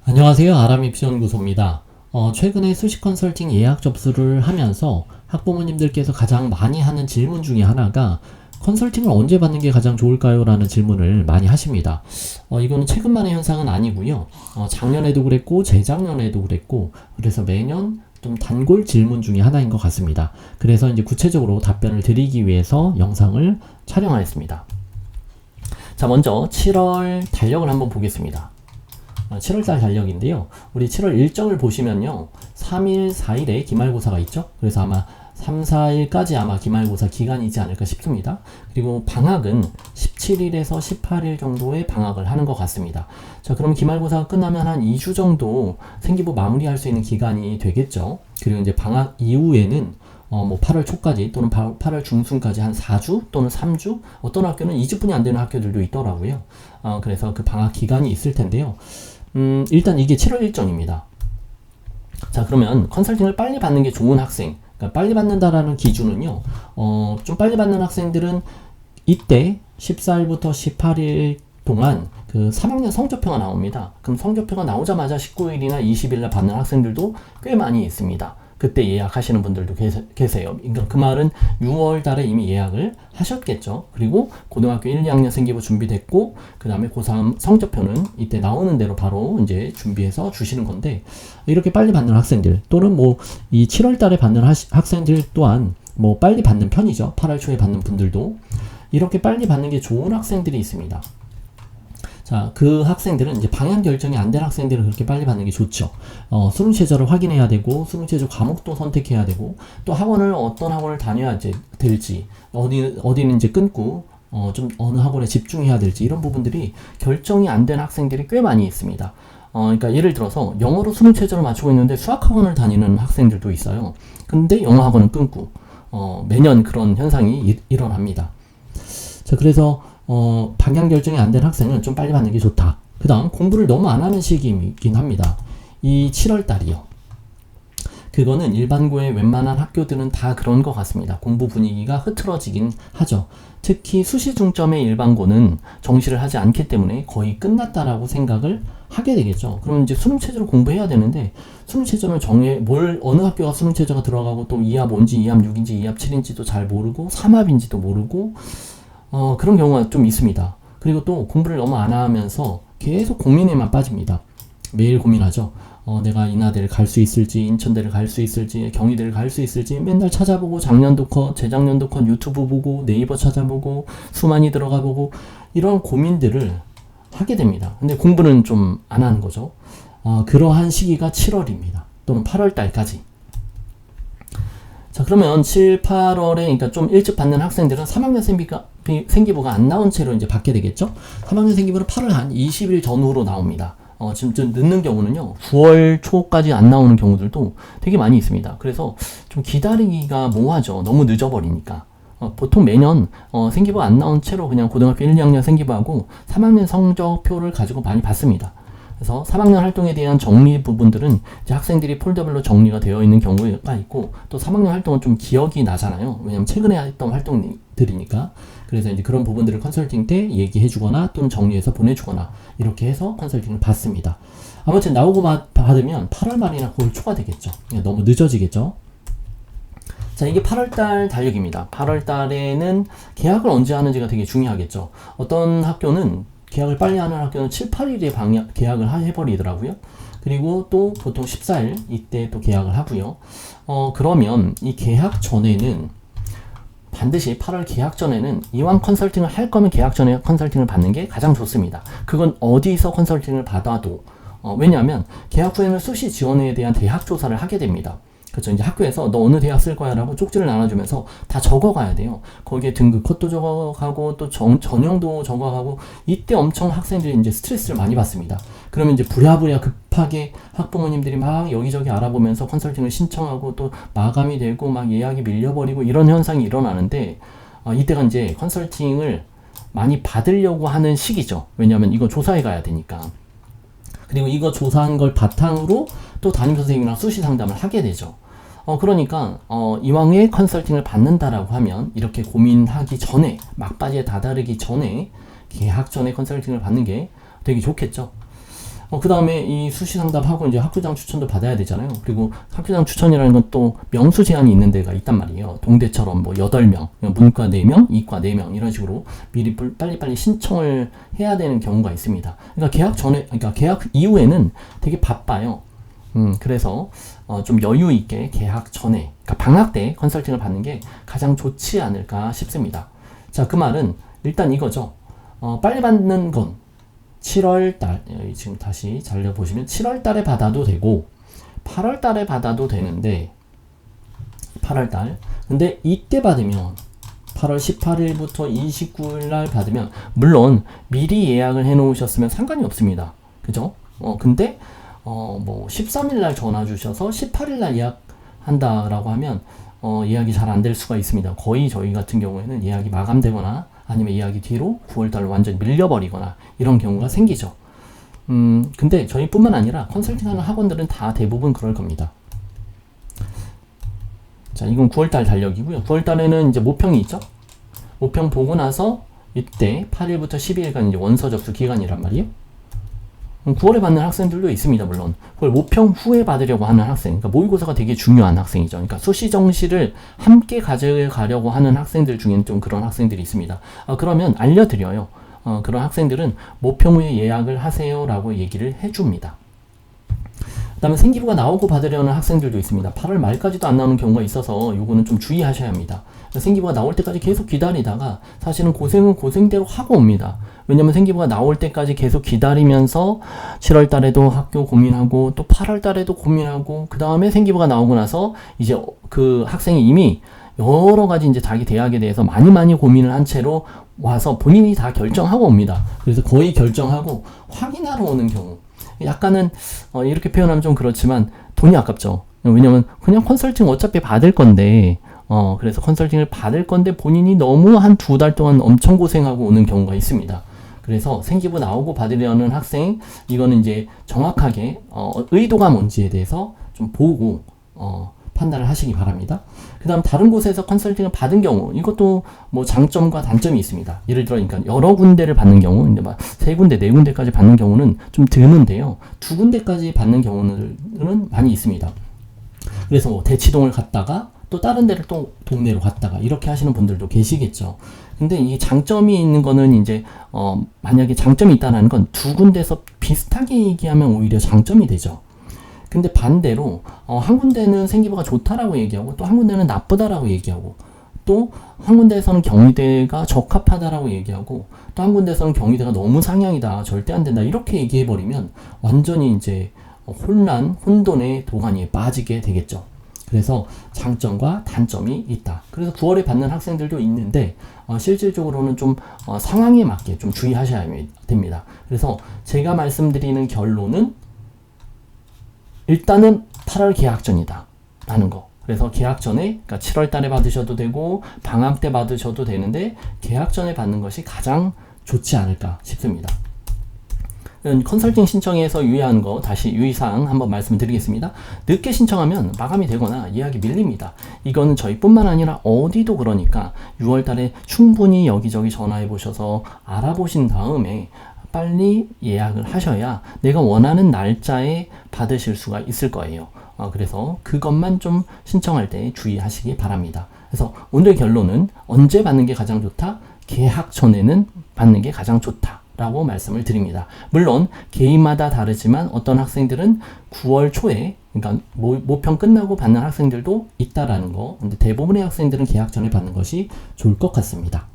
안녕하세요. 아람입시연구소입니다. 최근에 수시 컨설팅 예약 접수를 하면서 학부모님들께서 가장 많이 하는 질문 중에 하나가 컨설팅을 언제 받는 게 가장 좋을까요? 라는 질문을 많이 하십니다. 이거는 최근만의 현상은 아니고요. 작년에도 그랬고 재작년에도 그랬고 그래서 매년 좀 단골 질문 중에 하나인 것 같습니다. 그래서 이제 구체적으로 답변을 드리기 위해서 영상을 촬영하였습니다. 자, 먼저 7월 달력을 한번 보겠습니다. 7월달 달력인데요. 우리 7월 일정을 보시면요. 3일, 4일에 기말고사가 있죠. 그래서 아마 3, 4일까지 아마 기말고사 기간이지 않을까 싶습니다. 그리고 방학은 17일에서 18일 정도의 방학을 하는 것 같습니다. 자, 그럼 기말고사가 끝나면 한 2주 정도 생기부 마무리할 수 있는 기간이 되겠죠. 그리고 이제 방학 이후에는 8월 초까지 또는 8월 중순까지 한 4주 또는 3주, 어떤 학교는 2주뿐이 안 되는 학교들도 있더라고요. 그래서 그 방학 기간이 있을 텐데요. 일단 이게 7월 일정입니다. 자, 그러면 컨설팅을 빨리 받는 게 좋은 학생, 그러니까 빨리 받는다라는 기준은요, 좀 빨리 받는 학생들은 이때 14일부터 18일 동안 그 3학년 성적표가 나옵니다. 그럼 성적표가 나오자마자 19일이나 20일날 받는 학생들도 꽤 많이 있습니다. 그때 예약하시는 분들도 계세요. 그러니까 그 말은 6월 달에 이미 예약을 하셨겠죠. 그리고 고등학교 1, 2학년 생기부 준비됐고, 그 다음에 고3 성적표는 이때 나오는 대로 바로 이제 준비해서 주시는 건데, 이렇게 빨리 받는 학생들, 또는 이 7월 달에 받는 학생들 또한 빨리 받는 편이죠. 8월 초에 받는 분들도. 이렇게 빨리 받는 게 좋은 학생들이 있습니다. 자, 그 학생들은 이제 방향 결정이 안 된 학생들은 그렇게 빨리 받는 게 좋죠. 수능 최저를 확인해야 되고, 수능 최저 과목도 선택해야 되고, 또 어떤 학원을 다녀야 될지, 어디는 이제 끊고, 좀 어느 학원에 집중해야 될지, 이런 부분들이 결정이 안 된 학생들이 꽤 많이 있습니다. 그러니까 예를 들어서 영어로 수능 최저를 맞추고 있는데 수학 학원을 다니는 학생들도 있어요. 근데 영어 학원은 끊고, 매년 그런 현상이 일어납니다. 자, 그래서 방향 결정이 안 된 학생은 좀 빨리 받는 게 좋다. 그 다음 공부를 너무 안 하는 시기이긴 합니다. 이 7월 달이요. 그거는 일반고의 웬만한 학교들은 다 그런 것 같습니다. 공부 분위기가 흐트러지긴 하죠. 특히 수시 중점의 일반고는 정시를 하지 않기 때문에 거의 끝났다라고 생각을 하게 되겠죠. 그럼 이제 수능 체제로 공부해야 되는데, 수능 체제는 어느 학교가 수능 체제가 들어가고 또 2합 5인지 2합 6인지 2합 7인지도 잘 모르고 3합인지도 모르고 그런 경우가 좀 있습니다. 그리고 또 공부를 너무 안 하면서 계속 고민에만 빠집니다. 매일 고민하죠. 내가 인하대를 갈 수 있을지, 인천대를 갈 수 있을지, 경희대를 갈 수 있을지 맨날 찾아보고, 작년도 컷, 재작년도 컷 유튜브 보고, 네이버 찾아보고, 수만이 들어가 보고, 이런 고민들을 하게 됩니다. 근데 공부는 좀 안 하는 거죠. 그러한 시기가 7월입니다. 또는 8월 달까지. 자, 그러면 7, 8월에, 그러니까 좀 일찍 받는 학생들은 3학년 생기부가 안 나온 채로 이제 받게 되겠죠? 3학년 생기부는 8월 한 20일 전후로 나옵니다. 지금 좀 늦는 경우는요, 9월 초까지 안 나오는 경우들도 되게 많이 있습니다. 그래서 좀 기다리기가 뭐하죠. 너무 늦어버리니까. 보통 매년, 생기부 안 나온 채로 그냥 고등학교 1, 2학년 생기부하고 3학년 성적표를 가지고 많이 받습니다. 그래서 3학년 활동에 대한 정리 부분들은 이제 학생들이 폴더별로 정리가 되어 있는 경우가 있고, 또 3학년 활동은 좀 기억이 나잖아요. 왜냐면 최근에 했던 활동들이니까. 그래서 이제 그런 부분들을 컨설팅 때 얘기해 주거나 또는 정리해서 보내주거나 이렇게 해서 컨설팅을 받습니다. 아무튼 나오고 받으면 8월 말이나 9월 초가 되겠죠. 너무 늦어지겠죠. 자, 이게 8월달 달력입니다. 8월달에는 계약을 언제 하는지가 되게 중요하겠죠. 어떤 학교는 계약을 빨리 하는 학교는 7, 8일에 계약을 해버리더라고요. 그리고 또 보통 14일 이때 또 계약을 하고요. 그러면 이 계약 전에는 반드시 8월 계약 전에는 이왕 컨설팅을 할 거면 계약 전에 컨설팅을 받는 게 가장 좋습니다. 그건 어디서 컨설팅을 받아도 왜냐하면 계약 후에는 수시 지원에 대한 대학 조사를 하게 됩니다. 그렇죠. 이제 학교에서 너 어느 대학 쓸 거야 라고 쪽지를 나눠주면서 다 적어가야 돼요. 거기에 등급 컷도 적어가고 또 전형도 적어가고, 이때 엄청 학생들이 이제 스트레스를 많이 받습니다. 그러면 이제 부랴부랴 급하게 학부모님들이 막 여기저기 알아보면서 컨설팅을 신청하고 또 마감이 되고 막 예약이 밀려버리고 이런 현상이 일어나는데, 이때가 이제 컨설팅을 많이 받으려고 하는 시기죠. 왜냐하면 이거 조사해 가야 되니까. 그리고 이거 조사한 걸 바탕으로 또 담임선생님이랑 수시 상담을 하게 되죠. 그러니까 이왕에 컨설팅을 받는다라고 하면 이렇게 고민하기 전에, 막바지에 다다르기 전에 계약 전에 컨설팅을 받는 게 되게 좋겠죠. 그 다음에 이 수시 상담하고 이제 학교장 추천도 받아야 되잖아요. 그리고 학교장 추천이라는 건 또 명수 제한이 있는 데가 있단 말이에요. 동대처럼 뭐 8명, 문과 4명, 이과 4명 이런 식으로 미리 빨리빨리 신청을 해야 되는 경우가 있습니다. 그러니까 계약 이후에는 되게 바빠요. 그래서 좀 여유 있게 계약 전에, 그러니까 방학 때 컨설팅을 받는 게 가장 좋지 않을까 싶습니다. 자, 그 말은 일단 이거죠. 빨리 받는 건 7월 달, 지금 다시 자료 보시면 7월 달에 받아도 되고 8월 달에 받아도 되는데 8월 달. 근데 이때 받으면 8월 18일부터 29일 날 받으면 물론 미리 예약을 해 놓으셨으면 상관이 없습니다. 그죠? 근데 뭐 13일 날 전화 주셔서 18일 날 예약한다라고 하면 예약이 잘 안 될 수가 있습니다. 거의 저희 같은 경우에는 예약이 마감되거나 아니면 예약이 뒤로 9월달로 완전히 밀려버리거나 이런 경우가 생기죠. 근데 저희뿐만 아니라 컨설팅하는 학원들은 다 대부분 그럴 겁니다. 자, 이건 9월달 달력이고요. 9월달에는 이제 모평이 있죠. 모평 보고 나서 이때 8일부터 12일간 이제 원서 접수 기간이란 말이에요. 9월에 받는 학생들도 있습니다. 물론 그걸 모평 후에 받으려고 하는 학생, 그러니까 모의고사가 되게 중요한 학생이죠. 그러니까 수시 정시를 함께 가져가려고 하는 학생들 중에는 좀 그런 학생들이 있습니다. 그러면 알려드려요. 그런 학생들은 모평 후에 예약을 하세요라고 얘기를 해줍니다. 그 다음에 생기부가 나오고 받으려는 학생들도 있습니다. 8월 말까지도 안 나오는 경우가 있어서 요거는 좀 주의하셔야 합니다. 생기부가 나올 때까지 계속 기다리다가 사실은 고생은 고생대로 하고 옵니다. 왜냐면 생기부가 나올 때까지 계속 기다리면서 7월 달에도 학교 고민하고 또 8월 달에도 고민하고 그 다음에 생기부가 나오고 나서 이제 그 학생이 이미 여러 가지 이제 자기 대학에 대해서 많이 고민을 한 채로 와서 본인이 다 결정하고 옵니다. 그래서 거의 결정하고 확인하러 오는 경우. 약간은 이렇게 표현하면 좀 그렇지만 돈이 아깝죠. 왜냐면 그냥 컨설팅 어차피 받을 건데 그래서 컨설팅을 받을 건데 본인이 너무 한 2달 동안 엄청 고생하고 오는 경우가 있습니다. 그래서 생기부 나오고 받으려는 학생, 이거는 이제 정확하게 의도가 뭔지에 대해서 좀 보고 판단을 하시기 바랍니다. 그 다음 다른 곳에서 컨설팅을 받은 경우, 이것도 뭐 장점과 단점이 있습니다. 예를 들어, 그러니까 여러 군데를 받는 경우, 이제 막 3군데, 4군데까지 받는 경우는 좀 드문데요. 2군데까지 받는 경우는 많이 있습니다. 그래서 뭐 대치동을 갔다가 또 다른 데를 또 동네로 갔다가 이렇게 하시는 분들도 계시겠죠. 근데 이 장점이 있는 거는 이제 만약에 장점이 있다는 건 2군데서 비슷하게 얘기하면 오히려 장점이 되죠. 근데 반대로 한 군데는 생기부가 좋다라고 얘기하고 또 한 군데는 나쁘다라고 얘기하고 또 한 군데에서는 경희대가 적합하다라고 얘기하고 또 한 군데에서는 경희대가 너무 상향이다, 절대 안 된다, 이렇게 얘기해버리면 완전히 이제 혼돈의 도가니에 빠지게 되겠죠. 그래서 장점과 단점이 있다. 그래서 9월에 받는 학생들도 있는데 실질적으로는 좀 상황에 맞게 좀 주의하셔야 됩니다. 그래서 제가 말씀드리는 결론은 일단은 8월 개학 전이다 라는 거. 그래서 개학 전에, 그러니까 7월 달에 받으셔도 되고 방학 때 받으셔도 되는데 개학 전에 받는 것이 가장 좋지 않을까 싶습니다. 컨설팅 신청에서 유의하는 거, 다시 유의사항 한번 말씀을 드리겠습니다. 늦게 신청하면 마감이 되거나 예약이 밀립니다. 이거는 저희뿐만 아니라 어디도 그러니까 6월 달에 충분히 여기저기 전화해 보셔서 알아보신 다음에 빨리 예약을 하셔야 내가 원하는 날짜에 받으실 수가 있을 거예요. 그래서 그것만 좀 신청할 때 주의하시기 바랍니다. 그래서 오늘 결론은 언제 받는 게 가장 좋다? 개학 전에는 받는 게 가장 좋다 라고 말씀을 드립니다. 물론 개인마다 다르지만 어떤 학생들은 9월 초에, 그러니까 모평 끝나고 받는 학생들도 있다라는 거. 근데 대부분의 학생들은 개학 전에 받는 것이 좋을 것 같습니다.